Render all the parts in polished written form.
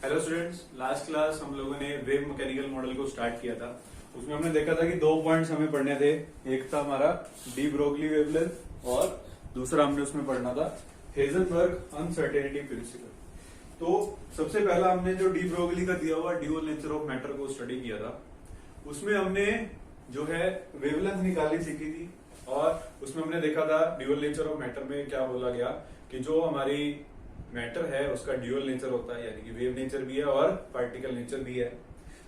Hello students, last class हम लोगों ने वेव मैकेनिकल मॉडल को स्टार्ट किया था। उसमें हमने देखा था कि 2 पॉइंट्स हमें पढ़ने थे। एक था हमारा डी ब्रोगली वेवलेंथ और दूसरा हमने उसमें पढ़ना था हेजनबर्ग अनसर्टेनिटी प्रिंसिपल। तो सबसे पहला हमने जो डी ब्रोगली का दिया हुआ ड्यूअल नेचर ऑफ मैटर को स्टडी किया था। उसमें हमने जो है वेवलेंथ निकालनी सीखी थी और उसमें हमने देखा था ड्यूअल नेचर ऑफ मैटर में क्या बोला गया कि जो हमारी मैटर है उसका ड्यूअल नेचर होता है, यानी कि वेव नेचर भी है और पार्टिकल नेचर भी है।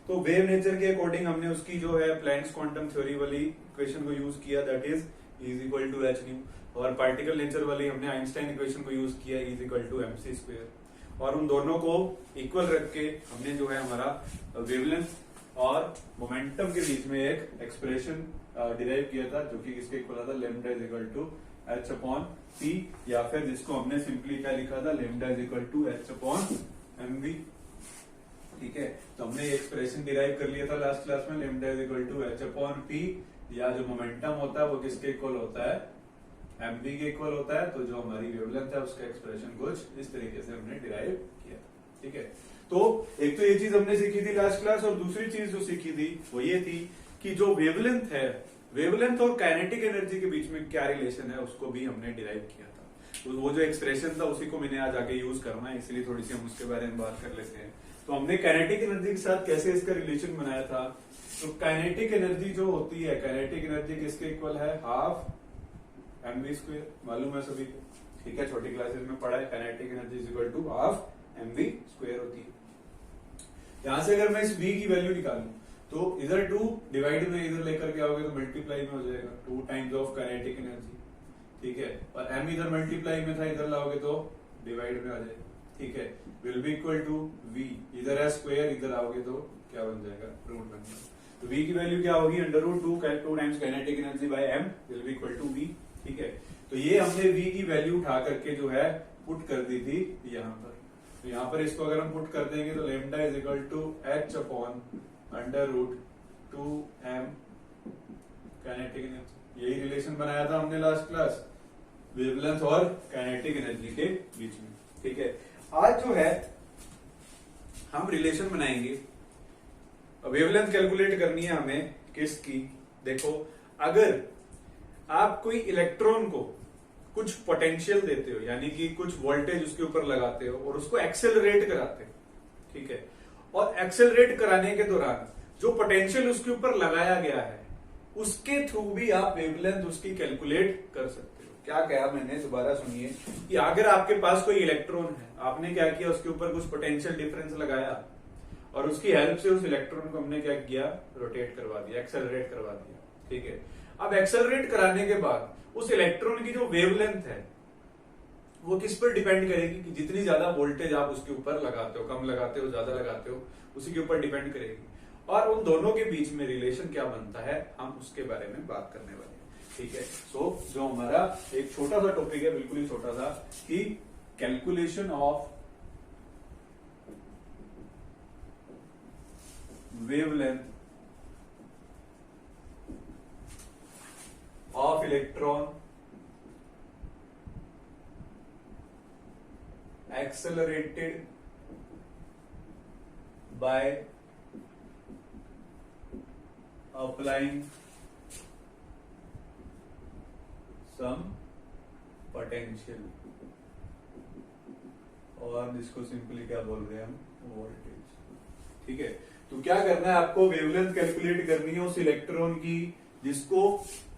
तो वेव नेचर के अकॉर्डिंग हमने उसकी जो है प्लैंक्स क्वांटम थ्योरी वाली इक्वेशन को यूज किया, that is equal to H nu, और पार्टिकल नेचर वाली हमने आइंस्टाइन इक्वेशन को यूज किया, is equal to MC square. और उन दोनों को इक्वल रख के हमने जो है हमारा वेवलेंथ और मोमेंटम के बीच में एक एक्सप्रेशन डिराइव किया था, जो कि किसके इक्वल था, lambda is equal to H upon P, या फिर जिसको हमने सिंपली क्या लिखा था, lambda is equal to H upon MV. ठीक है, तो हमने ये एक्सप्रेशन डिराइव कर लिया था लास्ट क्लास में, lambda is equal to H upon P, या जो मोमेंटम होता है वो किसके इक्वल होता है, एमवी के इक्वल होता है। तो जो हमारी वेवलेंथ है उसका एक्सप्रेशन कुछ इस तरीके से हमने डिराइव किया। ठीक है, तो एक तो ये चीज हमने सीखी थी लास्ट क्लास, और दूसरी चीज जो सीखी थी वो ये थी कि जो वेवलेंथ है, वेवलेंथ और काइनेटिक एनर्जी के बीच में क्या रिलेशन है उसको भी हमने डिराइव किया था। तो वो जो एक्सप्रेशन था उसी को मैंने आज आगे यूज करना है, इसलिए थोड़ी सी हम उसके बारे में बात कर लेते हैं। तो हमने काइनेटिक एनर्जी के साथ कैसे इसका रिलेशन बनाया था। तो काइनेटिक एनर्जी जो होती है, काइनेटिक एनर्जी किसके इक्वल है, हाफ एमवी स्क्वायर, मालूम है सभी को। ठीक है, छोटी क्लासेस में पढ़ा है, kinetic energy is equal to half MV square होती है। यहां से अगर मैं इस v की वैल्यू निकालूं तो इधर 2 डिवाइड में इधर लेकर के आओगे तो मल्टीप्लाई में हो जाएगा, 2 टाइम्स ऑफ काइनेटिक एनर्जी। ठीक है, और m इधर मल्टीप्लाई में था, इधर लाओगे तो डिवाइड में आ जाएगा। ठीक है, will be equal to v, इधर है स्क्वायर, इधर आओगे तो क्या बन जाएगा, रूट बन जाएगा। तो v की वैल्यू क्या होगी, under root 2 times kinetic energy by m will be equal to v। ठीक है, तो ये हमने v की वैल्यू उठा करके जो है पुट कर दी थी यहाँ पर। तो यहाँ पर इसको अगर हम पुट कर देंगे तो lambda is equal to h upon under root 2m kinetic energy. यही रिलेशन बनाया था हमने लास्ट क्लास, वेवलेंथ और काइनेटिक एनर्जी के बीच में। ठीक है, आज जो है हम रिलेशन बनाएंगे, वेवलेंथ कैलकुलेट करनी है हमें किसकी। देखो, अगर आप कोई इलेक्ट्रॉन को कुछ पोटेंशियल देते हो, यानी कि कुछ वोल्टेज उसके ऊपर लगाते हो और उसको एक्सेलरेट कराते हो, ठीक है, और एक्सेलरेट कराने के दौरान जो पोटेंशियल उसके ऊपर लगाया गया है उसके थ्रू भी आप वेवलेंथ उसकी कैलकुलेट कर सकते हो। क्या कहा मैंने, दोबारा सुनिए, कि अगर आपके पास कोई इलेक्ट्रॉन है, आपने क्या किया, उसके ऊपर कुछ पोटेंशियल डिफरेंस लगाया और उसकी हेल्प से उस इलेक्ट्रॉन को हमने क्या किया, रोटेट करवा दिया, एक्सेलरेट करवा दिया। ठीक है, अब एक्सेलरेट कराने के बाद उस इलेक्ट्रॉन की जो वेवलेंथ है वो किस पर डिपेंड करेगी, कि जितनी ज्यादा वोल्टेज आप उसके ऊपर लगाते हो, कम लगाते हो, ज्यादा लगाते हो, उसी के ऊपर डिपेंड करेगी। और उन दोनों के बीच में रिलेशन क्या बनता है, हम उसके बारे में बात करने वाले हैं। ठीक है, सो जो हमारा एक छोटा सा टॉपिक है, बिल्कुल ही छोटा सा, कि calculation of wavelength of electron accelerated by applying some potential, और जिसको सिंपली क्या बोल रहे हैं हम, वोल्टेज। ठीक है, तो क्या करना है आपको, वेवलेंथ कैलकुलेट करनी है उस इलेक्ट्रॉन की जिसको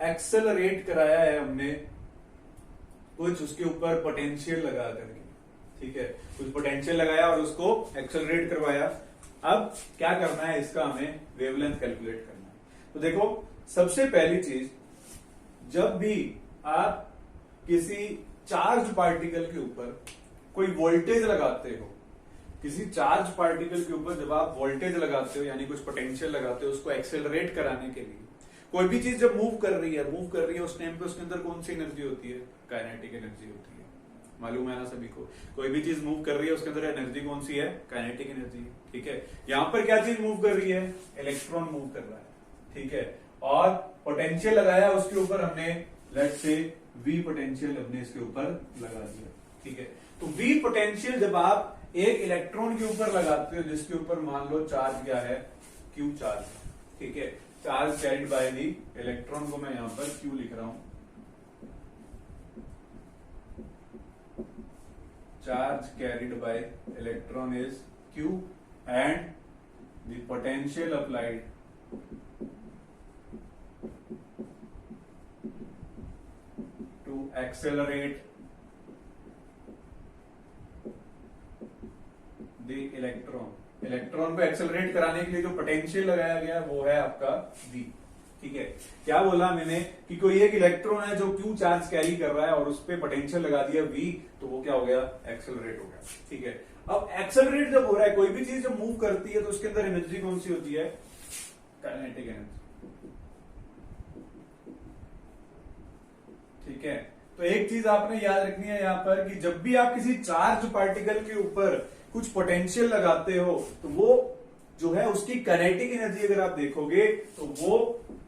एक्सेलरेट कराया है हमने कुछ उसके ऊपर पोटेंशियल लगा करके। ठीक है, कुछ पोटेंशियल लगाया और उसको एक्सेलरेट करवाया। अब क्या करना है, इसका हमें वेवलेंथ कैलकुलेट करना है। तो देखो, सबसे पहली चीज, जब भी आप किसी चार्ज पार्टिकल के ऊपर कोई वोल्टेज लगाते हो, किसी चार्ज पार्टिकल के ऊपर जब आप वोल्टेज लगाते हो, यानी कुछ पोटेंशियल लगाते हो उसको एक्सेलरेट कराने के लिए, कोई भी चीज जब मूव कर रही है उस टाइम पे उसके अंदर कौन सी एनर्जी होती है, काइनेटिक एनर्जी होती है। मालूम है ना सभी को, कोई भी चीज मूव कर रही है उसके अंदर एनर्जी कौन सी है, काइनेटिक एनर्जी। ठीक है, यहां पर क्या चीज मूव कर रही है, इलेक्ट्रॉन मूव कर रहा है। ठीक है, और पोटेंशियल लगाया उसके ऊपर हमने, लेट्स से V पोटेंशियल हमने इसके ऊपर लगा दिया। ठीक है, तो V पोटेंशियल जब आप एक इलेक्ट्रॉन के ऊपर लगाते हो जिसके ऊपर मान लो चार्ज क्या है, क्यू चार्ज, ठीक है। Charge carried by the electron को मैं यहां पर क्यू लिख रहा हूं, charge carried by electron is Q and the potential applied to accelerate electron को एक्सेलरेट कराने के लिए जो पोटेंशियल लगाया गया है वो है आपका V, ठीक है। क्या बोला मैंने कि कोई एक इलेक्ट्रॉन है जो Q चार्ज कैरी कर रहा है और उस पर पोटेंशियल लगा दिया V, तो वो क्या हो गया, एक्सेलरेट हो गया, ठीक है। अब एक्सेलरेट जब हो रहा है, कोई भी चीज जब मूव करती है तो उसके अंदर एनर्जी कौन सी होती है, काइनेटिक एनर्जी, ठीक है। तो एक चीज आपने याद रखनी है यहां पर कि जब भी आप किसी चार्ज पार्टिकल के ऊपर कुछ पोटेंशियल लगाते हो तो वो जो है उसकी काइनेटिक एनर्जी अगर आप देखोगे तो वो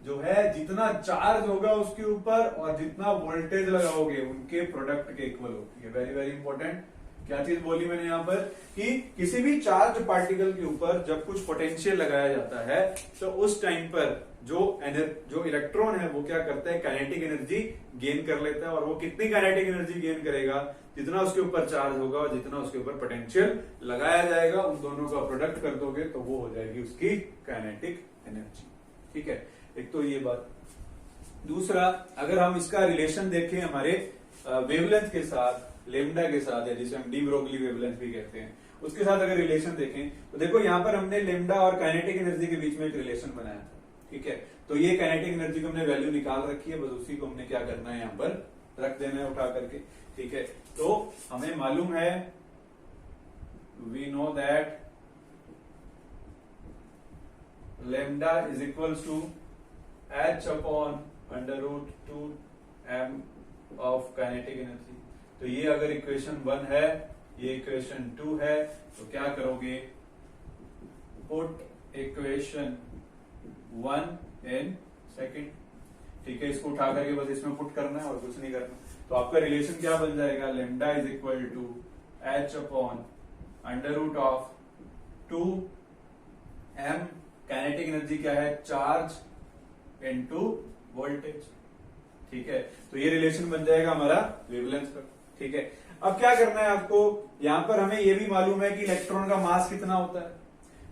जो है जितना चार्ज होगा उसके ऊपर और जितना वोल्टेज लगाओगे उनके प्रोडक्ट के इक्वल होती है। Very very important. क्या चीज बोली मैंने यहां पर कि किसी भी चार्ज पार्टिकल के ऊपर जब कुछ पोटेंशियल लगाया जाता है तो उस टाइम पर जो इलेक्ट्रॉन है वो क्या करता है, काइनेटिक एनर्जी गेन कर लेता है। और वो कितनी काइनेटिक एनर्जी गेन करेगा, जितना उसके ऊपर चार्ज होगा और जितना उसके ऊपर पोटेंशियल लगाया जाएगा, उन दोनों का प्रोडक्ट कर दोगे तो वो हो जाएगी उसकी काइनेटिक एनर्जी, ठीक है। एक तो ये बात। दूसरा, अगर हम इसका रिलेशन देखें हमारे वेवलेंथ के साथ, लेमडा के साथ, या जिसे हम डी ब्रोगली वेवलेंथ भी कहते हैं, उसके साथ अगर रिलेशन देखें तो देखो यहां पर हमने लेमडा और काइनेटिक एनर्जी के बीच में एक रिलेशन बनाया था, ठीक है। तो ये काइनेटिक एनर्जी को हमने वैल्यू निकाल रखी है, बस उसी को हमने क्या करना है, यहां पर रख देना है उठा करके, ठीक है। तो हमें मालूम है, we know that lambda is equals to h upon √2m of kinetic energy. तो ये अगर इक्वेशन 1 है, ये इक्वेशन 2 है, तो क्या करोगे, पुट इक्वेशन 1 इन सेकंड, ठीक है। इसको उठा करके बस इसमें पुट करना है और कुछ नहीं करना। तो आपका रिलेशन क्या बन जाएगा, lambda is equal to h upon √2m, kinetic energy क्या है, चार्ज इनटू वोल्टेज, ठीक है। तो ये रिलेशन बन जाएगा हमारा वेवलेंथ का, ठीक है। अब क्या करना है आपको, यहां पर हमें ये भी मालूम है कि इलेक्ट्रॉन का मास कितना होता है,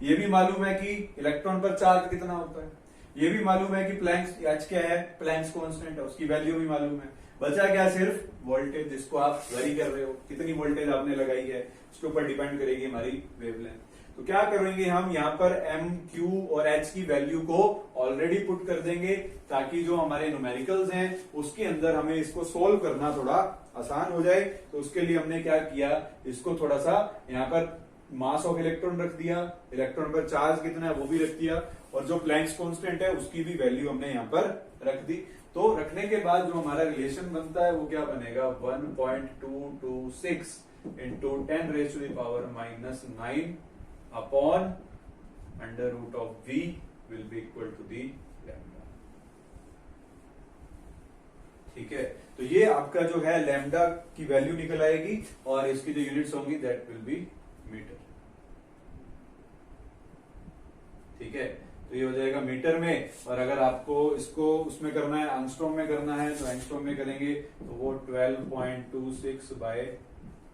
ये भी मालूम है कि इलेक्ट्रॉन पर चार्ज कितना होता है, ये भी मालूम है कि प्लैंक्स h क्या है, प्लैंक्स कांस्टेंट है, उसकी वैल्यू भी मालूम है। बचा क्या, सिर्फ वोल्टेज, जिसको आप वेरी कर रहे हो, कितनी वोल्टेज आपने लगाई है उसके ऊपर डिपेंड करेगी हमारी वेवलेंथ। तो क्या करेंगे हम, यहाँ पर m, q और h की वैल्यू को ऑलरेडी पुट कर देंगे, ताकि जो हमारे न्यूमेरिकल्स हैं उसके अंदर हमें इसको सोल्व करना थोड़ा आसान हो जाए। तो उसके लिए हमने क्या किया, इसको थोड़ा सा यहाँ पर मास ऑफ इलेक्ट्रॉन रख दिया, इलेक्ट्रॉन पर चार्ज कितना है वो भी रख दिया, और जो प्लैंक्स कांस्टेंट है उसकी भी वैल्यू हमने यहाँ पर रख दी। तो रखने के बाद जो हमारा रिलेशन बनता है वो क्या बनेगा, 1.226 into 10⁻⁻⁹ upon √v will be equal to the lambda, ठीक है। तो ये आपका जो है लैम्डा की वैल्यू निकल आएगी और इसकी जो यूनिट्स होंगी दैट विल बी मीटर, ठीक है। तो ये हो जाएगा मीटर में, और अगर आपको इसको उसमें करना है, एंगस्ट्रॉम में करना है, तो एंगस्ट्रॉम में करेंगे तो वो 12.26 बाय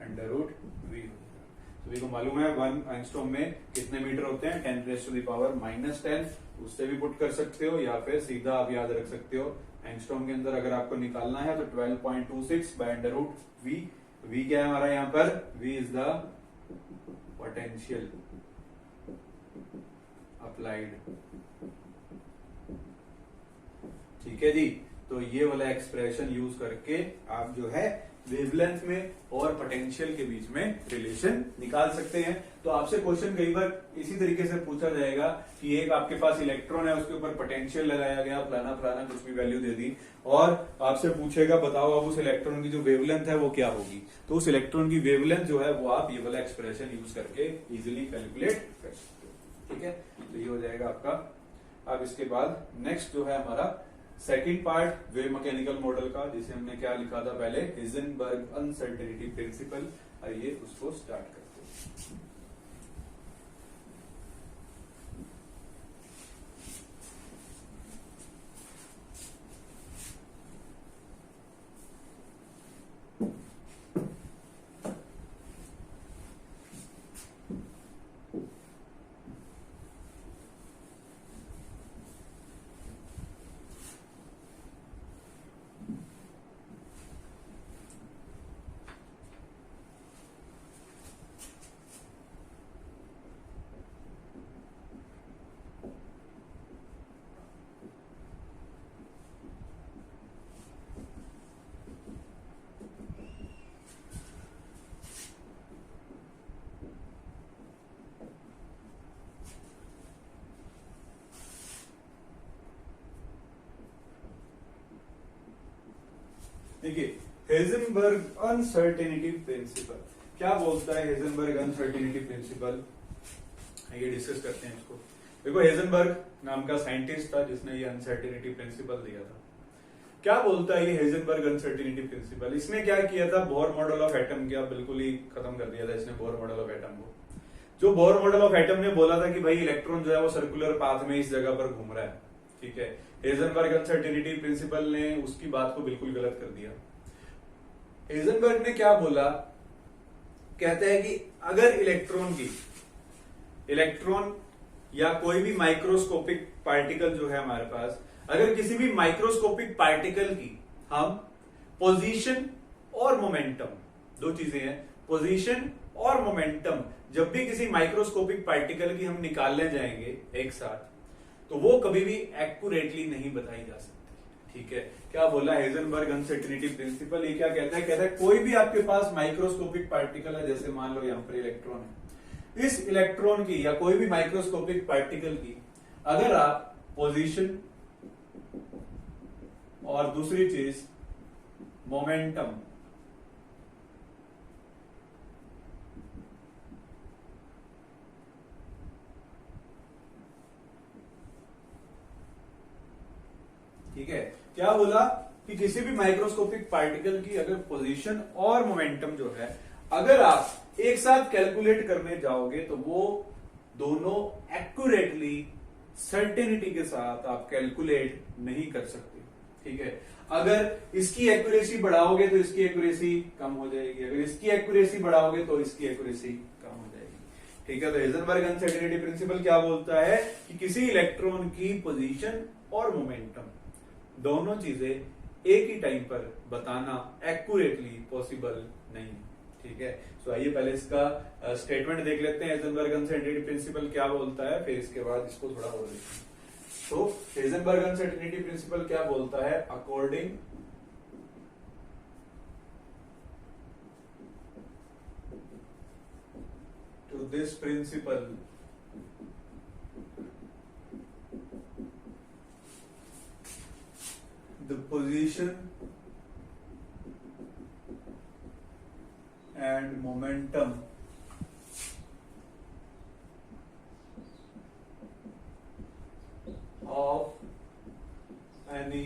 √v। सभी को मालूम है 1 एंगस्ट्रॉम में कितने मीटर होते हैं, 10⁻⁻10। उससे भी पुट कर सकते हो या फिर सीधा आप याद रख सकते हो, एंगस्ट्रॉम के अंदर अगर आपको निकालना है तो 12.26 बाय √v। v क्या है हमारा यहाँ पर, v is the potential applied, ठीक है जी। तो ये वाला एक्सप्रेशन यूज करके आप जो है वेवलेंथ में और पोटेंशियल के बीच में रिलेशन निकाल सकते हैं। तो आपसे क्वेश्चन कई बार इसी तरीके से पूछा जाएगा कि एक आपके पास इलेक्ट्रॉन है, उसके ऊपर पोटेंशियल लगाया गया, फलाना फलाना कुछ भी वैल्यू दे दी, और आपसे पूछेगा बताओ अब उस इलेक्ट्रॉन की जो वेवलेंथ है वो क्या होगी। तो उस इलेक्ट्रॉन की वेवलेंथ जो है वो आप ये वाला एक्सप्रेशन यूज करके इजिली कैलकुलेट कर सकते हो, ठीक है। तो ये हो जाएगा आपका। अब इसके बाद नेक्स्ट जो है हमारा second part wave mechanical model का, जिसे हमने क्या लिखा था पहले, हिजेनबर्ग अनसर्टेनिटी प्रिंसिपल। आइए उसको स्टार्ट करते हैं। देखिए, हेजनबर्ग अनसर्टेनिटी प्रिंसिपल क्या बोलता है? हेजनबर्ग अनसर्टेनिटी प्रिंसिपल, ये डिस्कस करते हैं इसको। देखो, हेजनबर्ग नाम का साइंटिस्ट था जिसने ये अनसर्टेनिटी प्रिंसिपल दिया था। क्या बोलता है ये हेजनबर्ग अनसर्टेनिटी प्रिंसिपल? इसने क्या किया था? बोर मॉडल ऑफ एटम क्या बिल्कुल ही खत्म कर दिया था इसने, बोर मॉडल ऑफ एटम को। जो बोर मॉडल ऑफ एटम ने बोला था कि भाई इलेक्ट्रॉन जो है वो सर्कुलर पाथ में इस जगह पर घूम रहा है, ठीक है, हेजनबर्ग अनसर्टेनिटी प्रिंसिपल ने उसकी बात को बिल्कुल गलत कर दिया। हेजनबर्ग ने क्या बोला? कहते हैं कि अगर इलेक्ट्रॉन या कोई भी माइक्रोस्कोपिक पार्टिकल जो है हमारे पास, अगर किसी भी माइक्रोस्कोपिक पार्टिकल की हम पोजीशन और मोमेंटम, दो चीजें हैं, पोजीशन और मोमेंटम, जब भी किसी माइक्रोस्कोपिक पार्टिकल की हम निकालने जाएंगे एक साथ, तो वो कभी भी एक्यूरेटली नहीं बताई जा सकती, ठीक है। क्या बोला हेजनबर्ग अनसर्टेनिटी प्रिंसिपल? ये क्या कहता है? कहता है कोई भी आपके पास माइक्रोस्कोपिक पार्टिकल है, जैसे मान लो यहां पर इलेक्ट्रॉन है, इस इलेक्ट्रॉन की या कोई भी माइक्रोस्कोपिक पार्टिकल की अगर आप पोजीशन और दूसरी चीज मोमेंटम ठीक है, क्या बोला कि किसी भी माइक्रोस्कोपिक पार्टिकल की अगर पोजीशन और मोमेंटम जो है अगर आप एक साथ कैलकुलेट करने जाओगे तो वो दोनों एक्यूरेटली सर्टेनिटी के साथ आप कैलकुलेट नहीं कर सकते, ठीक है। अगर इसकी एक्यूरेसी बढ़ाओगे तो इसकी एक्यूरेसी कम हो जाएगी, अगर इसकी एक्यूरेसी बढ़ाओगे तो इसकी एक्यूरेसी कम हो जाएगी, ठीक है। तो हेजनबर्ग अनसर्टेनिटी प्रिंसिपल क्या बोलता है कि किसी इलेक्ट्रॉन की पोजीशन और मोमेंटम दोनों चीजें एक ही टाइम पर बताना एक्यूरेटली पॉसिबल नहीं, ठीक है। सो आइए पहले इसका स्टेटमेंट देख लेते हैं, हेजनबर्ग अनसर्टेनिटी प्रिंसिपल क्या बोलता है, फिर इसके बाद इसको थोड़ा और देखते हैं। तो हेजनबर्ग अनसर्टेनिटी प्रिंसिपल क्या बोलता है? According to this principle the position and momentum of any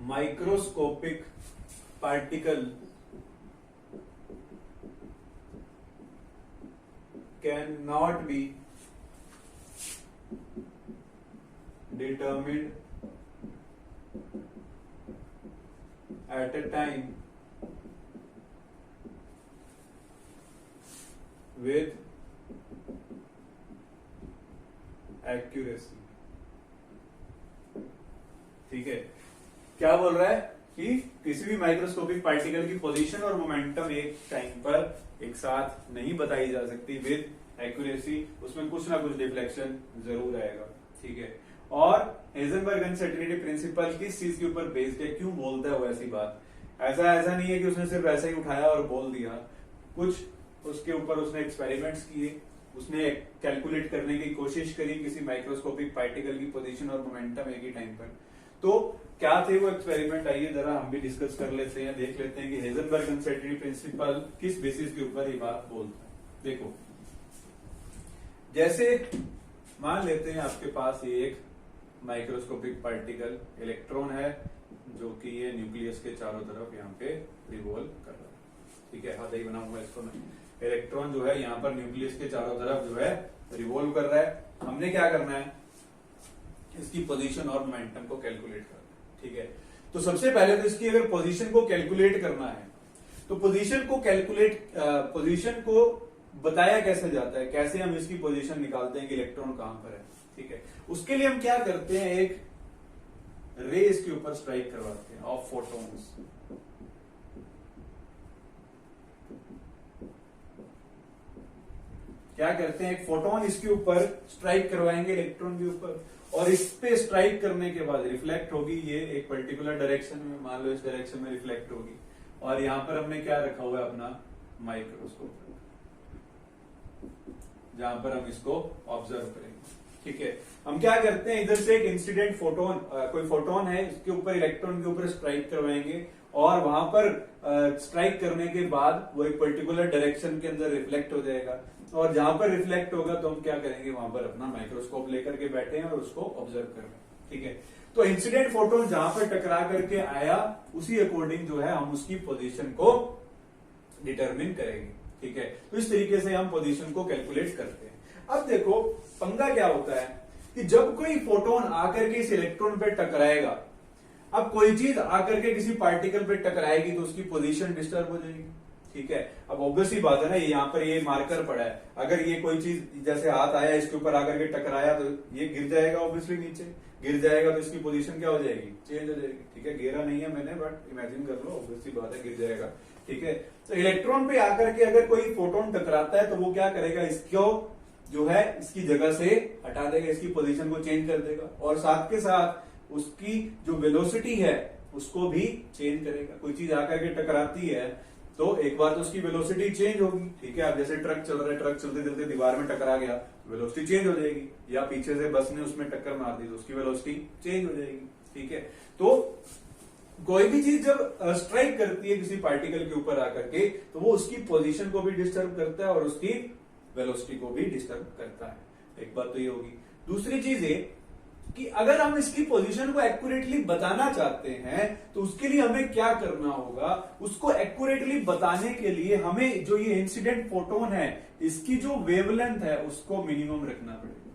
microscopic particle cannot be determined at a time with accuracy, ठीक है। क्या बोल रहा है कि किसी भी माइक्रोस्कोपिक पार्टिकल की पोजीशन और मोमेंटम एक टाइम पर एक साथ नहीं बताई जा सकती विद एक्यूरेसी, उसमें कुछ ना कुछ डिफ्लेक्शन जरूर आएगा, ठीक है। और हेजनबर्ग अनसर्टेनिटी प्रिंसिपल किस चीज के ऊपर बेस्ड है, क्यों बोलता है वो ऐसी बात? ऐसा नहीं है कि उसने सिर्फ ऐसा ही उठाया और बोल दिया, कुछ उसके ऊपर उसने एक्सपेरिमेंट्स किए, उसने कैलकुलेट करने की कोशिश करी किसी माइक्रोस्कोपिक पार्टिकल की पोजीशन और मोमेंटम एक ही टाइम पर। तो क्या थे वो एक्सपेरिमेंट, आइए जरा हम भी डिस्कस कर लेते हैं, देख लेते हैं कि हेजनबर्ग अनसर्टेनिटी प्रिंसिपल किस बेसिस के ऊपर ये बात बोलता है। देखो, जैसे मान लेते हैं आपके पास ये एक माइक्रोस्कोपिक पार्टिकल इलेक्ट्रॉन है जो कि ये न्यूक्लियस के चारों तरफ यहाँ पे रिवॉल्व कर रहा है, ठीक है, आधा ही बनाऊंगा इसको मैं। इलेक्ट्रॉन जो है यहाँ पर न्यूक्लियस के चारों तरफ जो है रिवॉल्व कर रहा है। हमने क्या करना है, इसकी पोजीशन और मोमेंटम को कैलकुलेट करना है। ठीक है, तो सबसे पहले तो इसकी अगर पोजीशन को कैलकुलेट करना है तो पोजीशन को बताया कैसे जाता है, कैसे हम इसकी पोजीशन निकालते हैं कि इलेक्ट्रॉन कहां पर है। ठीक है, उसके लिए हम क्या करते हैं, एक रे इसके ऊपर स्ट्राइक करवाते हैं ऑफ फोटॉन्स। क्या करते हैं, एक फोटोन इसके ऊपर स्ट्राइक करवाएंगे इलेक्ट्रॉन के ऊपर, और इस पे स्ट्राइक करने के बाद रिफ्लेक्ट होगी ये एक पर्टिकुलर डायरेक्शन में, मान लो इस डायरेक्शन में रिफ्लेक्ट होगी। और यहां पर हमने क्या रखा हुआ है, अपना माइक्रोस्कोप, जहां पर हम इसको ऑब्जर्व करेंगे। ठीक है, हम क्या करते हैं, इधर से एक इंसिडेंट फोटोन, कोई फोटोन है, इसके ऊपर इलेक्ट्रॉन के ऊपर स्ट्राइक करवाएंगे, और वहां पर स्ट्राइक करने के बाद वो एक पर्टिकुलर डायरेक्शन के अंदर रिफ्लेक्ट हो जाएगा, और जहां पर रिफ्लेक्ट होगा तो हम क्या करेंगे, वहां पर अपना माइक्रोस्कोप लेकर के बैठे हैं और उसको ऑब्जर्व कर रहे हैं। ठीक है, तो इंसिडेंट फोटोन जहां पर टकरा करके आया उसी अकॉर्डिंग जो है हम उसकी पोजीशन को डिटरमिन करेंगे। ठीक है, तो इस तरीके से हम पोजीशन को कैलकुलेट करते हैं। अब देखो पंगा क्या होता है कि जब कोई फोटोन आकर के इस इलेक्ट्रॉन पे टकराएगा, अब कोई चीज आकर के किसी पार्टिकल पे टकराएगी तो उसकी पोजीशन डिस्टर्ब हो जाएगी। ठीक है, अब ऑब्वियसली बात है ना, यहाँ पर ये मार्कर पड़ा है, अगर ये कोई चीज जैसे हाथ आया इसके ऊपर आकर के टकराया तो ये गिर जाएगा, ऑब्वियसली नीचे गिर जाएगा तो इसकी पोजीशन क्या हो जाएगी, चेंज हो जाएगी। ठीक है, गिरा नहीं है मैंने, बट इमेजिन कर लो, ऑब्वियसली बात है गिर जाएगा। ठीक है, तो इलेक्ट्रॉन पे आकर के अगर कोई फोटोन टकराता है तो वो क्या करेगा, इसको जो है इसकी जगह से हटा देगा, इसकी पोजीशन को चेंज कर देगा, और साथ के साथ उसकी जो वेलोसिटी है उसको भी चेंज करेगा। कोई चीज आकर के टकराती है तो एक बार तो उसकी वेलोसिटी चेंज होगी। ठीक है, अब जैसे ट्रक चल रहा है, ट्रक चलते चलते दीवार में टकरा गया, वेलोसिटी चेंज हो जाएगी, या पीछे से बस ने उसमें टक्कर मार दी तो उसकी वेलोसिटी चेंज हो जाएगी। ठीक है, तो कोई भी चीज जब स्ट्राइक करती है किसी पार्टिकल के ऊपर आकर के तो वो उसकी पोजीशन को भी डिस्टर्ब करता है और उसकी वेलोसिटी को भी डिस्टर्ब करता है। एक बात तो ये होगी। दूसरी चीज ये कि अगर हम इसकी पोजीशन को एक्यूरेटली बताना चाहते हैं तो उसके लिए हमें क्या करना होगा, उसको एक्यूरेटली बताने के लिए हमें जो ये इंसिडेंट फोटोन है इसकी जो वेवलेंथ है उसको मिनिमम रखना पड़ेगा।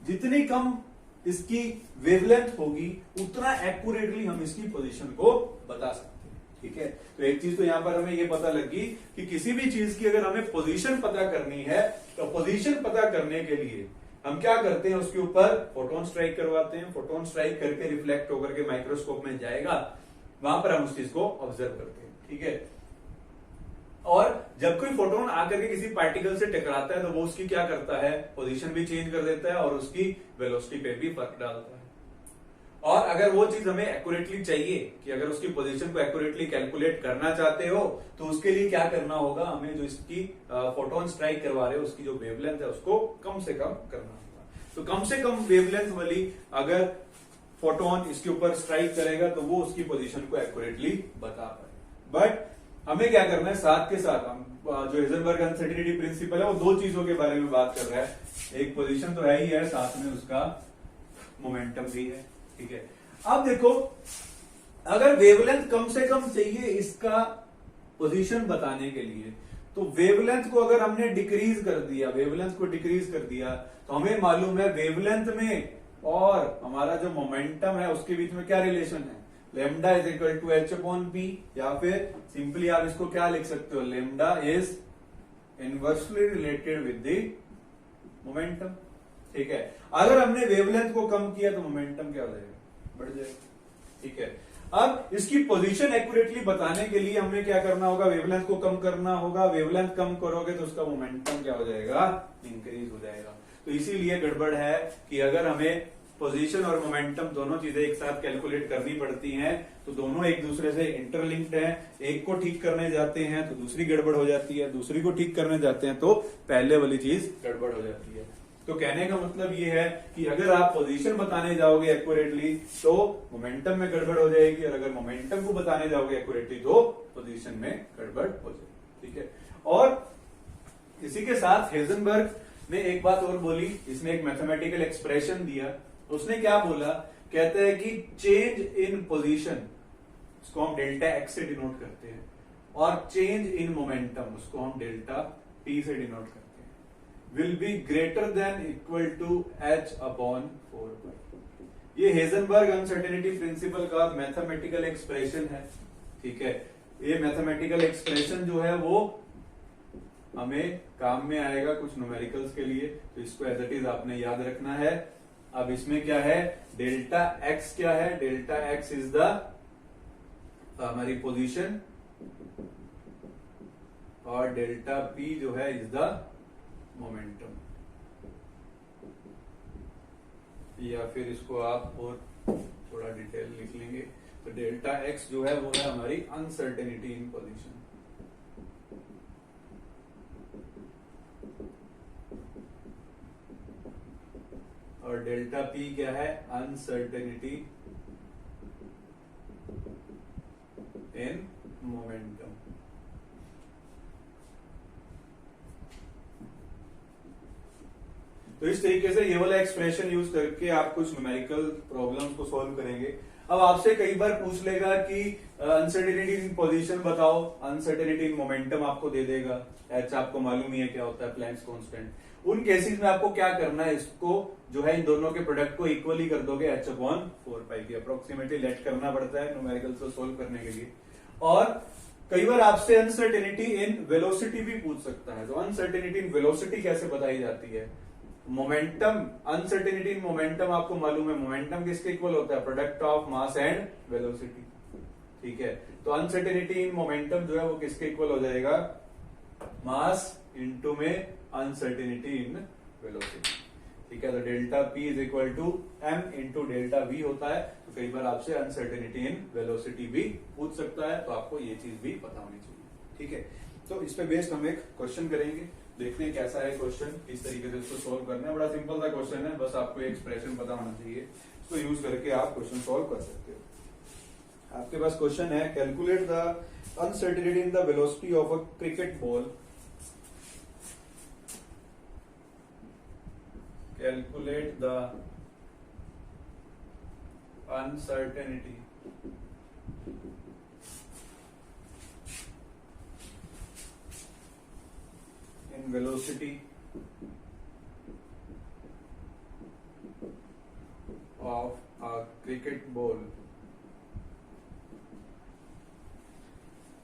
जितनी कम इसकी वेवलेंथ होगी उतना एक्यूरेटली हम इसकी पोजीशन को बता सकते हैं। ठीक है, तो एक चीज तो यहां पर हमें ये पता लगी कि किसी भी चीज की अगर हमें पोजीशन पता करनी है तो पोजीशन पता करने के लिए हम क्या करते हैं, उसके ऊपर फोटोन स्ट्राइक करवाते हैं, फोटोन स्ट्राइक करके रिफ्लेक्ट होकर के माइक्रोस्कोप में जाएगा, वहां पर हम उस चीज को ऑब्जर्व करते हैं। ठीक है, और जब कोई फोटोन आकर के किसी पार्टिकल से टकराता है तो वो उसकी क्या करता है, पोजीशन भी चेंज कर देता है और उसकी वेलोसिटी पे भी फर्क डालता है। और अगर वो चीज हमें एक्यूरेटली चाहिए कि अगर उसकी पोजीशन को एक्यूरेटली कैलकुलेट करना चाहते हो तो उसके लिए क्या करना होगा, हमें जो इसकी फोटोन स्ट्राइक करवा रहे हो उसकी जो वेवलेंथ है उसको कम से कम करना होगा। तो कम से कम वेवलेंथ वाली अगर फोटोन इसके ऊपर स्ट्राइक करेगा तो वो उसकी पोजीशन को एक्यूरेटली बता पाए। बट हमें क्या करना है, साथ के साथ हम जो हेजनबर्ग अनसर्टेनिटी प्रिंसिपल है वो दो चीजों के बारे में बात कर रहा है। एक पोजीशन तो है ही है, साथ में उसका मोमेंटम भी है। ठीक है, अब देखो अगर वेवलेंथ कम से कम चाहिए इसका पोजीशन बताने के लिए तो वेवलेंथ को अगर हमने डिक्रीज कर दिया, वेवलेंथ को डिक्रीज कर दिया तो हमें मालूम है वेवलेंथ में और हमारा जो मोमेंटम है उसके बीच में क्या रिलेशन है, lambda is equal to H upon P, या फिर सिंपली आप इसको क्या लिख सकते हो, lambda is inversely related with the momentum. ठीक है, अगर हमने वेवलेंथ को कम किया तो मोमेंटम क्या हो जाएगा, बढ़ जाएगा। ठीक है, अब इसकी पोजीशन एक्यूरेटली बताने के लिए हमें क्या करना होगा, वेवलेंथ को कम करना होगा। वेवलेंथ कम करोगे तो उसका मोमेंटम क्या हो जाएगा, इंक्रीज हो जाएगा। तो इसीलिए गड़बड़ है कि अगर हमें पोजीशन और मोमेंटम दोनों चीजें एक साथ कैलकुलेट करनी पड़ती हैं तो दोनों एक दूसरे से इंटरलिंक्ड हैं। एक को ठीक करने जाते हैं तो दूसरी गड़बड़ हो जाती है, दूसरी को ठीक करने जाते हैं तो पहले वाली चीज गड़बड़ हो जाती है। तो कहने का मतलब ये है कि अगर आप पोजीशन बताने जाओगे एक्यूरेटली तो मोमेंटम में गड़बड़ हो जाएगी, और अगर मोमेंटम को बताने जाओगे एक्यूरेटली तो पोजीशन में गड़बड़ हो जाएगी। ठीक है, और इसी के साथ हेजनबर्ग ने एक बात और बोली, इसने एक मैथमेटिकल एक्सप्रेशन दिया। उसने क्या बोला, कहते हैं कि चेंज इन पोजीशन उसको हम डेल्टा एक्स से डिनोट करते हैं, और चेंज इन मोमेंटम उसको हम डेल्टा टी से डिनोट करते हैं, will be greater than equal to H upon 4 ये हेजनबर्ग अनसर्टेनिटी प्रिंसिपल का मैथमेटिकल एक्सप्रेशन है। ठीक है, ये मैथमेटिकल एक्सप्रेशन जो है वो हमें काम में आएगा कुछ न्यूमेरिकल्स के लिए, तो इसको एज इट इज आपने याद रखना है। अब इसमें क्या है, डेल्टा एक्स क्या है, डेल्टा एक्स इज द हमारी पोजीशन, और डेल्टा पी जो है इज द मोमेंटम, या फिर इसको आप और थोड़ा डिटेल लिख लेंगे तो डेल्टा एक्स जो है वो है हमारी अनसर्टेनिटी इन पोजीशन, और डेल्टा पी क्या है, अनसर्टेनिटी इन मोमेंटम। तो इस तरीके से ये वाला एक्सप्रेशन यूज करके आप कुछ न्यूमेरिकल प्रॉब्लम्स को सॉल्व करेंगे। अब आपसे कई बार पूछ लेगा कि अनसर्टेनिटी इन पोजीशन बताओ, अनसर्टेनिटी इन मोमेंटम आपको दे देगा, एच आपको मालूम ही है क्या होता है, प्लैंक्स कांस्टेंट। उन केसेस में आपको क्या करना है, इसको जो है इन दोनों के प्रोडक्ट को इक्वली कर दोगे एच अपॉन 4 की अप्रोक्सीमेटली लेट करना पड़ता है न्यूमेरिकल्स को सोल्व करने के लिए। और कई बार आपसे अनसर्टेनिटी इन वेलोसिटी भी पूछ सकता है, तो अनसर्टेनिटी इन वेलोसिटी कैसे बताई जाती है, मोमेंटम, अनसर्टेनिटी इन मोमेंटम आपको मालूम है, मोमेंटम किसके इक्वल होता है, product of mass and velocity. ठीक है, तो अनसर्टेनिटी इन मोमेंटम जो है वो किसके इक्वल हो जाएगा, मास इनटू में अनसर्टेनिटी इन वेलोसिटी। ठीक है, तो delta P is equal to M into delta V होता है। तो कई बार आपसे अनसर्टेनिटी इन वेलोसिटी भी पूछ सकता है, तो आपको ये चीज भी पता होनी चाहिए। ठीक है, तो इस पे बेस्ड हम एक क्वेश्चन करेंगे, देखते हैं कैसा है क्वेश्चन, किस तरीके से इसको सोल्व करना है। बड़ा सिंपल सा क्वेश्चन है, बस आपको एक्सप्रेशन पता होना चाहिए, इसको यूज करके आप क्वेश्चन सोल्व कर सकते हो। आपके पास क्वेश्चन है, calculate the uncertainty in the velocity of a cricket ball, calculate the uncertainty in velocity of a cricket ball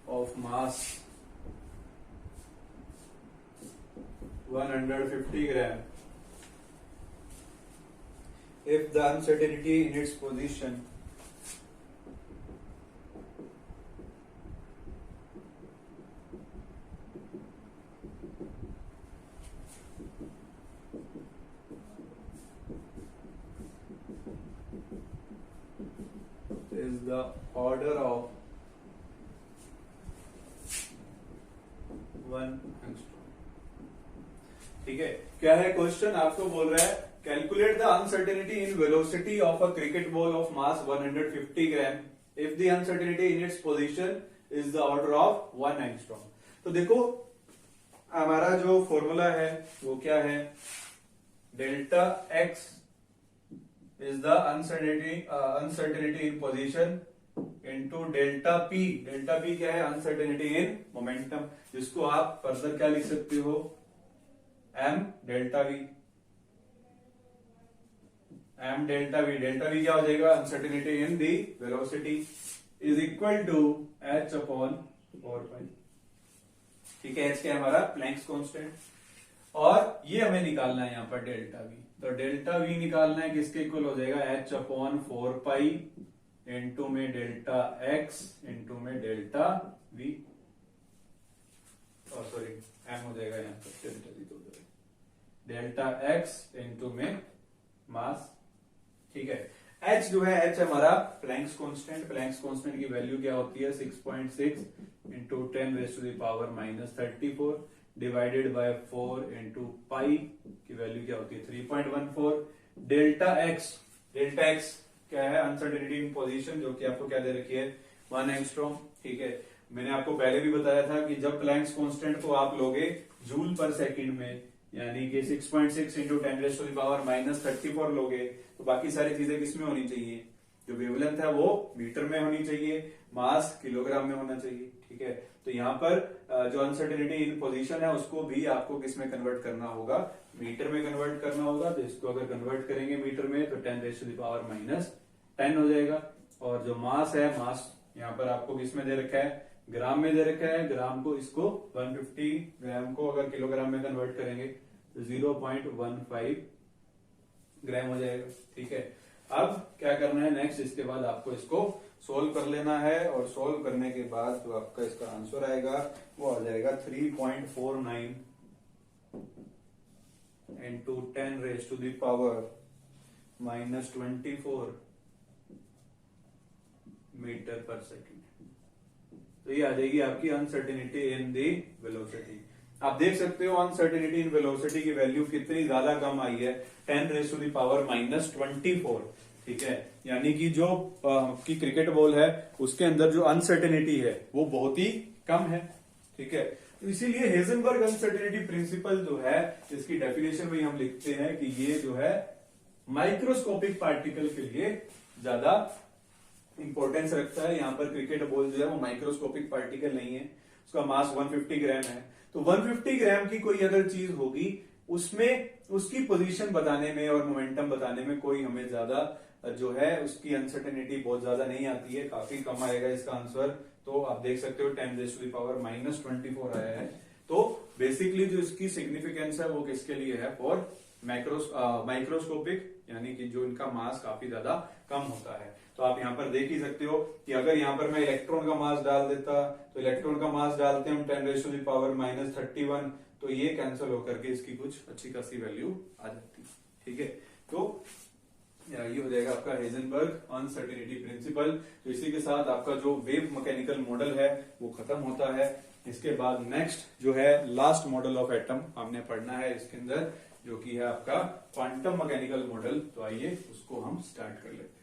of mass 150 gram if the uncertainty in its position is the order of 1 angstrom। ठीक है, क्या है question, आपको बोल रहा है calculate the uncertainty in velocity of a cricket ball of mass 150 gram if the uncertainty in its position is the order of 1 angstrom. तो देखो हमारा जो फॉर्मूला है वो क्या है, delta x is the uncertainty in position into delta p। delta p क्या है, uncertainty in momentum, जिसको आप फर्दर क्या लिख सकते हो, m delta v। m delta v, delta v क्या हो जाएगा, uncertainty in the velocity is equal to h upon 4 pi। ठीक है, h क्या है हमारा, प्लैंक्स कांस्टेंट, और ये हमें निकालना है यहाँ पर डेल्टा वी। तो डेल्टा वी निकालना है, किसके इक्वल हो जाएगा, एच अपॉन 4 पाई इंटू में डेल्टा एक्स इंटू में डेल्टा वी, सॉरी एम हो जाएगा यहाँ पर, डेल्टा वी तो डेल्टा एक्स इंटू में मास। ठीक है, एच जो है, एच हमारा प्लैंक्स कांस्टेंट, प्लैंक्स कांस्टेंट की वैल्यू क्या होती है, 6.6 into 10 raise to the power -34 divided by 4 into पाई की वैल्यू क्या होती है, 3.14। डेल्टा एक्स क्या है, अनसर्टेनिटी इन पोजीशन, जो कि आपको क्या दे रखी है, 1 एंगस्ट्रॉम। ठीक है, मैंने आपको पहले भी बताया था कि जब प्लैंक्स कांस्टेंट को आप लोगे जूल पर सेकंड में, यानी कि 6.6 into 10 raise to the power -34 लोगे, तो बाकी सारी चीजें किसमें होनी चाहिए, जो वेवलेंथ है वो मीटर में होनी चाहिए, मास किलोग्राम में होना चाहिए, ठीक है। तो यहाँ पर जो अनसर्टेनिटी इन पोजीशन है उसको भी आपको किस में कन्वर्ट करना होगा, मीटर में कन्वर्ट करना होगा। तो इसको अगर कन्वर्ट करेंगे मीटर में तो 10⁻⁻10 हो जाएगा। और जो मास है, मास यहाँ पर आपको किस में दे रखा है, ग्राम में दे रखा है। ग्राम को इसको 150 ग्राम को अगर किलोग्राम में कन्वर्ट करेंगे तो 0.15 ग्राम हो जाएगा, ठीक है। अब क्या करना है नेक्स्ट, इसके बाद आपको इसको सोल्व कर लेना है। और सोल्व करने के बाद जो आपका इसका आंसर आएगा वो आ जाएगा 3.49 into 10⁻⁻24 मीटर पर सेकेंड। तो ये आ जाएगी आपकी अनसर्टेनिटी इन दी वेलोसिटी। आप देख सकते हो अनसर्टेनिटी इन वेलोसिटी की वैल्यू कितनी ज्यादा कम आई है, 10⁻⁻24, ठीक है। यानी कि जो की क्रिकेट बॉल है उसके अंदर जो अनसर्टेनिटी है वो बहुत ही कम है, ठीक है। तो इसीलिए हेजनबर्ग अनसर्टेनिटी प्रिंसिपल जो है इसकी डेफिनेशन में हम लिखते हैं कि ये जो है माइक्रोस्कोपिक पार्टिकल के लिए ज्यादा इंपॉर्टेंस रखता है। यहाँ पर क्रिकेट बॉल जो है वो माइक्रोस्कोपिक पार्टिकल नहीं है, उसका मास 150 ग्राम है। तो 150 ग्राम की कोई अगर चीज होगी उसमें उसकी पोजीशन बताने में और मोमेंटम बताने में कोई हमें ज्यादा जो है उसकी अनसर्टेनिटी बहुत ज्यादा नहीं आती है, काफी कम आएगा इसका आंसर। तो आप देख सकते हो 10⁻⁻24 आया है। तो बेसिकली जो इसकी सिग्निफिकेंस है वो किसके लिए है, फॉर माइक्रोस्कोपिक, यानी कि जो इनका मास काफी ज्यादा कम होता है। तो आप यहाँ पर देख ही सकते हो कि अगर यहाँ पर मैं इलेक्ट्रॉन का मास डाल देता तो इलेक्ट्रॉन का मास डालते हैं हम 10⁻⁻31, तो ये कैंसिल होकर के इसकी कुछ अच्छी खासी वैल्यू आ जाती है, ठीक है। तो ये हो जाएगा आपका हेजनबर्ग अनसर्टेनिटी प्रिंसिपल। तो इसी के साथ आपका जो वेव मैकेनिकल मॉडल है वो खत्म होता है। इसके बाद नेक्स्ट जो है लास्ट मॉडल ऑफ एटम हमने पढ़ना है इसके अंदर, जो कि है आपका क्वांटम मैकेनिकल मॉडल। तो आइए उसको हम स्टार्ट कर लेते हैं।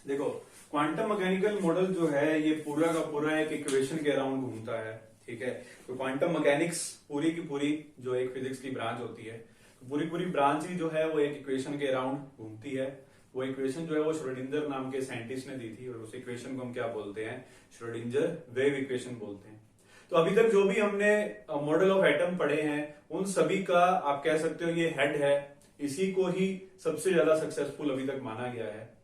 देखो क्वांटम मैकेनिकल मॉडल जो है ये पूरा का पूरा एक इक्वेशन के अराउंड घूमता है, ठीक है। तो क्वांटम मैकेनिक्स पूरी की पूरी जो एक फिजिक्स की ब्रांच होती है, तो पूरी पूरी ब्रांच ही जो है वो एक इक्वेशन के अराउंड घूमती है। वो इक्वेशन जो है वो श्रोडिंगर नाम के साइंटिस्ट ने दी थी, और उस इक्वेशन को हम क्या बोलते हैं, श्रोडिंगर वेव इक्वेशन बोलते हैं। तो अभी तक जो भी हमने मॉडल ऑफ एटम पढ़े हैं उन सभी का आप कह सकते हो ये हेड है, इसी को ही सबसे ज्यादा सक्सेसफुल अभी तक माना गया है।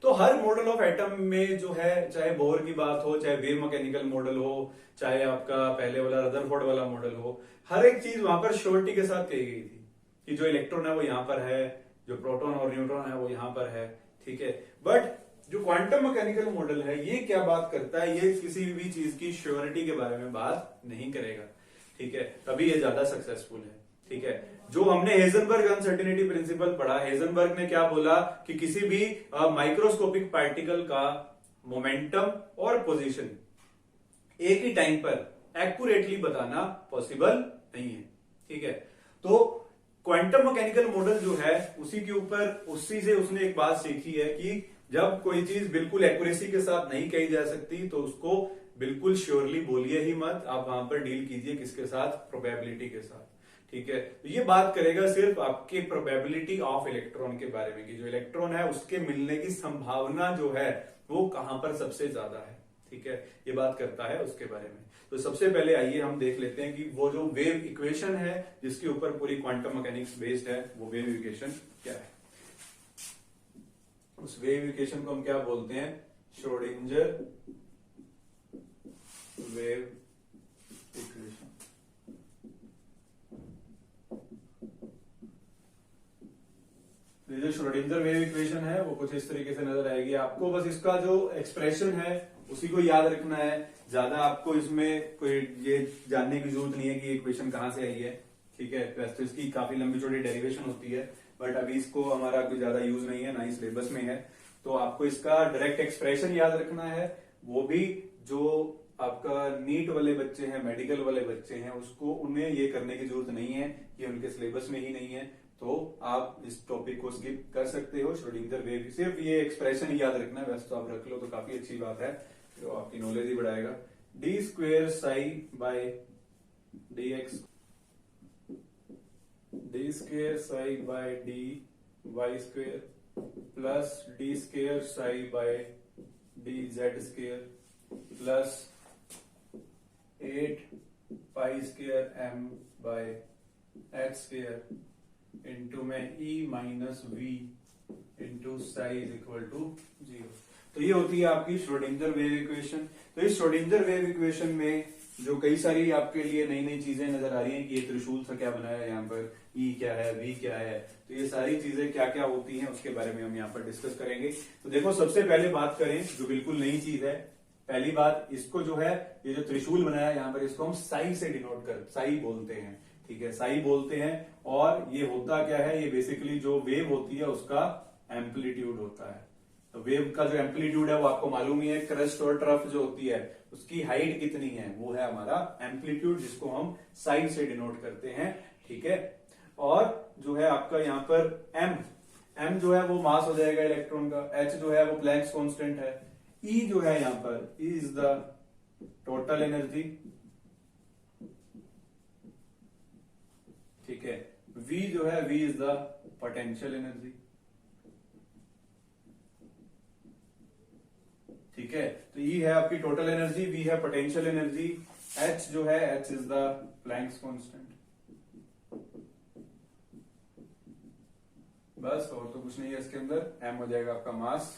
तो हर मॉडल ऑफ एटम में जो है, चाहे बोर की बात हो, चाहे वेव मैकेनिकल मॉडल हो, चाहे आपका पहले वाला रदरफोर्ड वाला मॉडल हो, हर एक चीज वहां पर श्योरिटी के साथ कही गई थी कि जो इलेक्ट्रॉन है वो यहां पर है, जो प्रोटॉन और न्यूट्रॉन है वो यहां पर है, ठीक है। बट जो क्वांटम मैकेनिकल मॉडल है ये क्या बात करता है, ये किसी भी चीज की श्योरिटी के बारे में बात नहीं करेगा, ठीक है। तभी ये ज्यादा सक्सेसफुल है, ठीक है। जो हमने हेजनबर्ग अनसर्टेनिटी प्रिंसिपल पढ़ा, हेजनबर्ग ने क्या बोला कि किसी भी माइक्रोस्कोपिक पार्टिकल का मोमेंटम और पोजीशन एक ही टाइम पर एक्यूरेटली बताना पॉसिबल नहीं है, ठीक है। तो क्वांटम मैकेनिकल मॉडल जो है उसी के ऊपर, उसी से उसने एक बात सीखी है कि जब कोई चीज बिल्कुल एक्यूरेसी के साथ नहीं कही जा सकती तो उसको बिल्कुल श्योरली बोलिए ही मत, आप वहां पर डील कीजिए किसके साथ, प्रोबेबिलिटी के साथ, ठीक है। तो ये बात करेगा सिर्फ आपके प्रोबेबिलिटी ऑफ इलेक्ट्रॉन के बारे में कि जो इलेक्ट्रॉन है उसके मिलने की संभावना जो है वो कहां पर सबसे ज्यादा है, ठीक है। ये बात करता है उसके बारे में। तो सबसे पहले आइए हम देख लेते हैं कि वो जो वेव इक्वेशन है जिसके ऊपर पूरी क्वांटम मैकेनिक्स बेस्ड है वो वेव इक्वेशन क्या है। उस वेव इक्वेशन को हम क्या बोलते हैं, श्रोडिंगर वेव इक्वेशन। जो श्रोडिंगर वेव इक्वेशन है वो कुछ इस तरीके से नजर आएगी आपको। बस इसका जो एक्सप्रेशन है उसी को याद रखना है, ज्यादा आपको इसमें कोई ये जानने की जरूरत नहीं है कि इक्वेशन कहाँ से आई है। ठीक है, वैसे तो इसकी काफी लंबी चौड़ी डेरिवेशन होती है, बट अभी इसको हमारा कोई ज्यादा यूज नहीं है, ना ही सिलेबस में है। तो आपको इसका डायरेक्ट एक्सप्रेशन याद रखना है, वो भी जो आपका नीट वाले बच्चे हैं, मेडिकल वाले बच्चे हैं, उसको उन्हें ये करने की जरूरत नहीं है, ये उनके सिलेबस में ही नहीं है। तो आप इस टॉपिक को स्किप कर सकते हो। श्रोडिंगर वेव सिर्फ ये एक्सप्रेशन ही याद रखना है, वैसे तो आप रख लो तो काफी अच्छी बात है, तो आपकी नॉलेज ही बढ़ाएगा। D square psi by D X, D square psi by D Y square plus D square psi by D Z square plus 8 pi square M by X square into में E minus V into psi is equal to 0। तो ये होती है आपकी Schrodinger wave equation. तो इस Schrodinger wave equation में जो कई सारी आपके लिए नई नई चीजें नजर आ रही हैं कि ये त्रिशूल सा क्या बनाया है, यहाँ पर ई क्या है, वी क्या है, तो ये सारी चीजें क्या क्या होती हैं उसके बारे में हम यहाँ पर डिस्कस करेंगे। तो देखो, सबसे पहले बात करें जो बिल्कुल नई चीज है, पहली बात, इसको जो है ये जो त्रिशूल बनाया है यहाँ पर, इसको हम साई से डिनोट कर, साई बोलते हैं। ठीक है, साई बोलते हैं। और ये होता क्या है, ये बेसिकली जो वेव होती है उसका एम्पलीट्यूड होता है। तो वेव का जो एम्पलीट्यूड है वो आपको मालूम ही है, क्रस्ट और ट्रफ जो होती है उसकी हाइट कितनी है, वो है हमारा एम्पलीट्यूड, जिसको हम साई से डिनोट करते हैं। ठीक है, और जो है आपका यहाँ पर एम जो है वो मास हो जाएगा इलेक्ट्रॉन का, एच जो है वो प्लैंक्स कांस्टेंट है, ई जो है यहाँ पर इज द टोटल एनर्जी। ठीक है, वी जो है V is the potential energy. ठीक है, तो ई है आपकी टोटल एनर्जी, वी है पोटेंशियल एनर्जी, एच जो है H is the Planck's constant. बस, और तो कुछ नहीं है इसके अंदर। एम हो जाएगा आपका मास।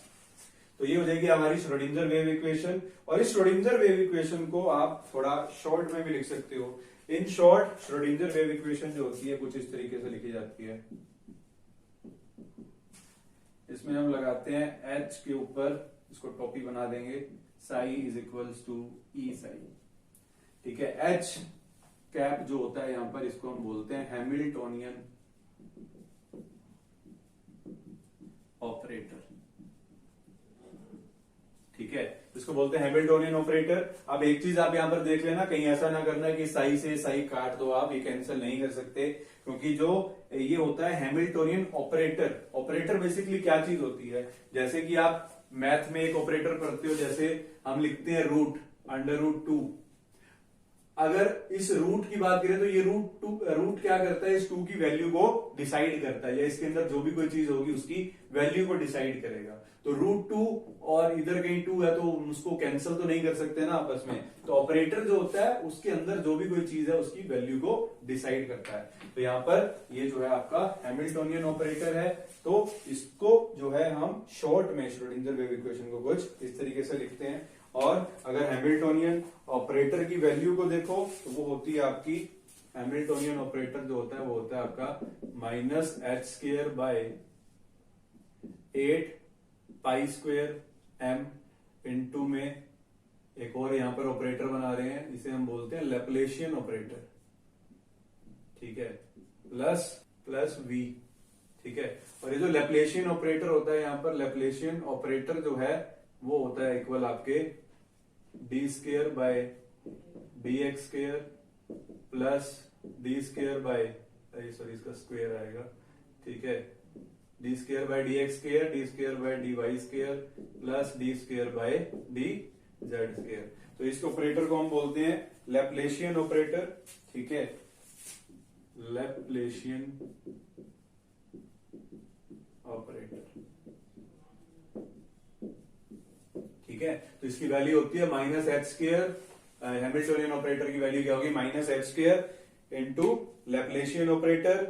तो ये हो जाएगी हमारी श्रोडिंगर वेव इक्वेशन। और इस श्रोडिंगर वेव इक्वेशन को आप थोड़ा शॉर्ट में भी लिख सकते हो। In short, Schrodinger wave equation जो होती है कुछ इस तरीके से लिखी जाती है। इसमें हम लगाते हैं एच के ऊपर, इसको टॉपी बना देंगे, साई इज इक्वल्स टू ई साई। ठीक है, एच कैप जो होता है यहां पर, इसको हम बोलते हैं हैमिल्टोनियन ऑपरेटर। ठीक है, इसको बोलते हैं हैमिल्टोनियन ऑपरेटर। अब एक चीज आप यहां पर देख लेना, कहीं ऐसा ना करना कि साई से साई काट दो, आप ये कैंसिल नहीं कर सकते, क्योंकि जो ये होता है हैमिल्टोनियन ऑपरेटर। ऑपरेटर बेसिकली क्या चीज होती है, जैसे कि आप मैथ में एक ऑपरेटर पढ़ते हो, जैसे हम लिखते हैं रूट, √2। अगर इस रूट की बात करें तो ये रूट क्या करता है, इस 2 की वैल्यू को डिसाइड करता है, या इसके अंदर जो भी कोई चीज होगी उसकी वैल्यू को डिसाइड करेगा। तो √2 और इधर कहीं 2 है तो उसको कैंसिल तो नहीं कर सकते ना आपस में। तो ऑपरेटर जो होता है उसके अंदर जो भी कोई चीज है उसकी वैल्यू को डिसाइड करता है। तो यहाँ पर ये जो है आपका हैमिल्टोनियन ऑपरेटर है। तो इसको जो है हम शॉर्ट में श्रोडिंगर वेव इक्वेशन को कुछ इस तरीके से लिखते हैं। और अगर हैमिल्टोनियन ऑपरेटर की वैल्यू को देखो तो वो होती है आपकी, हैमिल्टोनियन ऑपरेटर जो होता है वो होता है आपका minus H square by 8 pi square M into में एक और यहां पर ऑपरेटर बना रहे हैं, इसे हम बोलते हैं लैप्लेशियन ऑपरेटर। ठीक है, प्लस वी। ठीक है, और ये जो लैप्लेशियन ऑपरेटर होता है यहाँ पर, लैप्लेशियन ऑपरेटर जो है वो होता है इक्वल आपके D square by D X square plus D square by, sorry इसका स्क्वेयर आएगा। ठीक है, D square by D X square, D square by D Y square plus D square by D Z square. तो इस operator को हम बोलते हैं लैप्लेशियन ऑपरेटर। ठीक है, लैप्लेशियन ऑपरेटर। ठीक है, तो इसकी वैल्यू होती है minus H square, Hamiltonian operator की वैल्यू क्या होगी, minus H square into Laplacian operator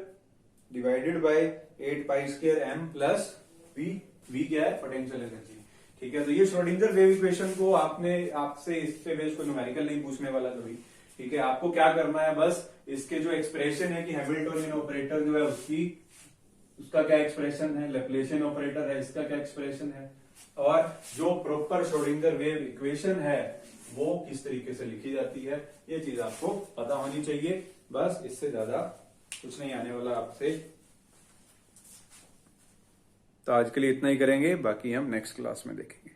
divided by 8 pi square M plus V. V क्या है, पोटेंशियल एनर्जी। ठीक है, तो ये श्रोडिंगर वेव इक्वेशन को आपसे इस पे बेस कोई न्यूमेरिकल नहीं पूछने वाला कभी। ठीक है, आपको क्या करना है, बस इसके जो एक्सप्रेशन है कि हैमिल्टोनियन ऑपरेटर जो है उसकी उसका क्या एक्सप्रेशन है, लैप्लेशियन ऑपरेटर है, इसका क्या एक्सप्रेशन है, और जो प्रॉपर श्रोडिंगर वेव इक्वेशन है वो किस तरीके से लिखी जाती है, ये चीज आपको पता होनी चाहिए। बस इससे ज्यादा कुछ नहीं आने वाला आपसे। तो आज के लिए इतना ही करेंगे, बाकी हम नेक्स्ट क्लास में देखेंगे।